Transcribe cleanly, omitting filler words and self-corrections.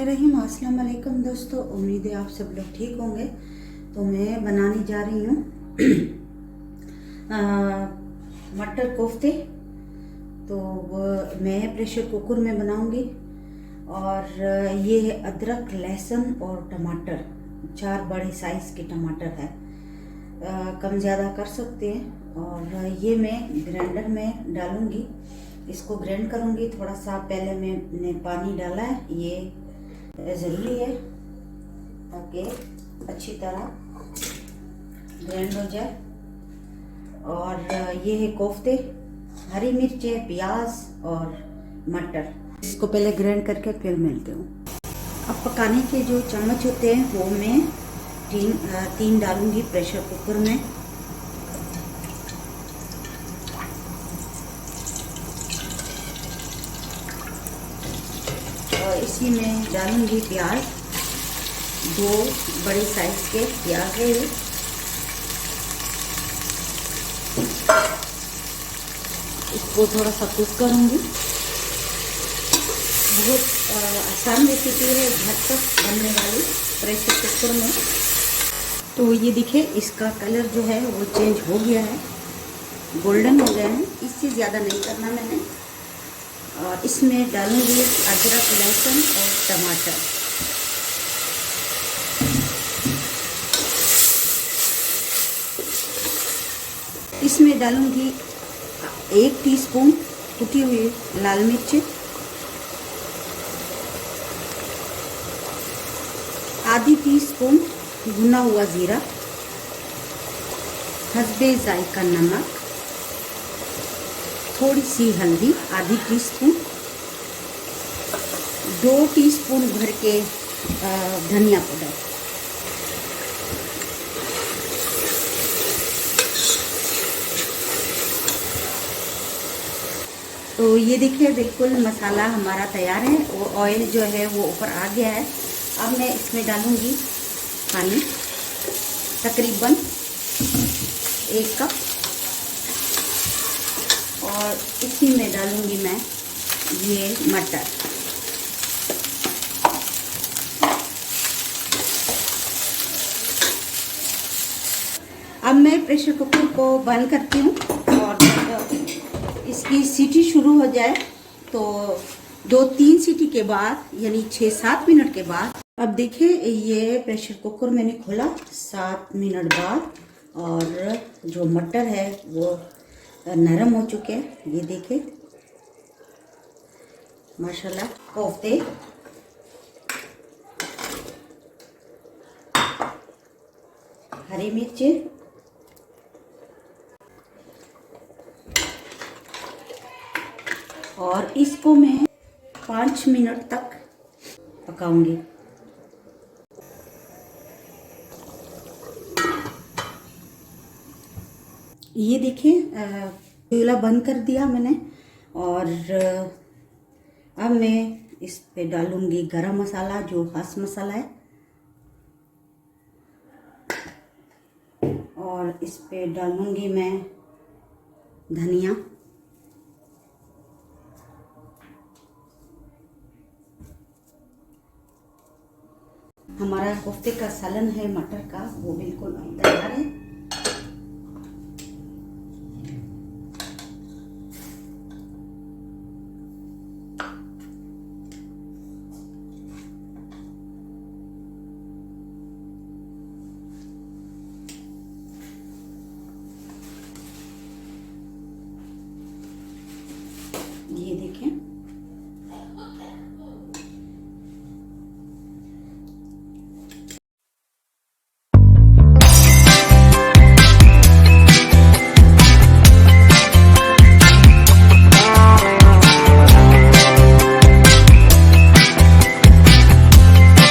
बिस्मिल्लाहिर्रहमानिर्रहीम। अस्सलाम वालेकुम दोस्तों, उम्मीद है आप सब लोग ठीक होंगे। तो मैं बनाने जा रही हूँ मटर कोफ्ते। तो मैं प्रेशर कुकर में बनाऊंगी। और ये है अदरक, लहसुन और टमाटर, 4 बड़े साइज़ के टमाटर है। कम ज़्यादा कर सकते हैं। और ये मैं ग्राइंडर में डालूंगी, इसको ग्राइंड करूंगी। थोड़ा सा पहले मैंने पानी डाला है, ये ज़रूरी है ताकि अच्छी तरह ग्राइंड हो जाए। और ये है कोफ्ते, हरी मिर्च है, प्याज और मटर। इसको पहले ग्राइंड करके फिर मिलते हूँ। अब पकाने के जो चम्मच होते हैं वो मैं तीन डालूंगी प्रेशर कुकर में। और इसी में डालूंगी प्याज, 2 बड़े साइज के प्याज है ये। इसको थोड़ा सा कुक करूंगी। बहुत आसान रेसिपी है, झटपट बनने वाली प्रेशर कुकर में। तो ये देखिए, इसका कलर जो है वो चेंज हो गया है, गोल्डन हो गया है। इससे ज़्यादा नहीं करना मैंने। और इसमें डालूंगी अदरक, लहसुन और टमाटर। इसमें डालूंगी 1 टीस्पून कुटी हुई लाल मिर्च, आधी टीस्पून भुना हुआ जीरा, हस्बे जायका नमक, थोड़ी सी हल्दी, आधी टीस्पून, 2 टीस्पून भर के धनिया पाउडर। तो ये देखिए, बिल्कुल मसाला हमारा तैयार है। वो ऑयल जो है वो ऊपर आ गया है। अब मैं इसमें डालूंगी पानी, तकरीबन 1 कप। और इसी में डालूंगी मैं ये मटर। अब मैं प्रेशर कुकर को बंद करती हूँ। और इसकी सीटी शुरू हो जाए तो 2-3 सीटी के बाद, यानी 6-7 मिनट के बाद। अब देखिए, ये प्रेशर कुकर मैंने खोला 7 मिनट बाद, और जो मटर है वो नरम हो चुके हैं। ये देखिए, माशाल्लाह। कोफ्ते, हरी मिर्च, और इसको मैं 5 मिनट तक पकाऊंगी। ये देखिए, चूल्हा बंद कर दिया मैंने। और अब मैं इस पे डालूंगी गरम मसाला, जो खास मसाला है। और इस पे डालूंगी मैं धनिया। हमारा कोफ्ते का सालन है मटर का, वो बिल्कुल तैयार है।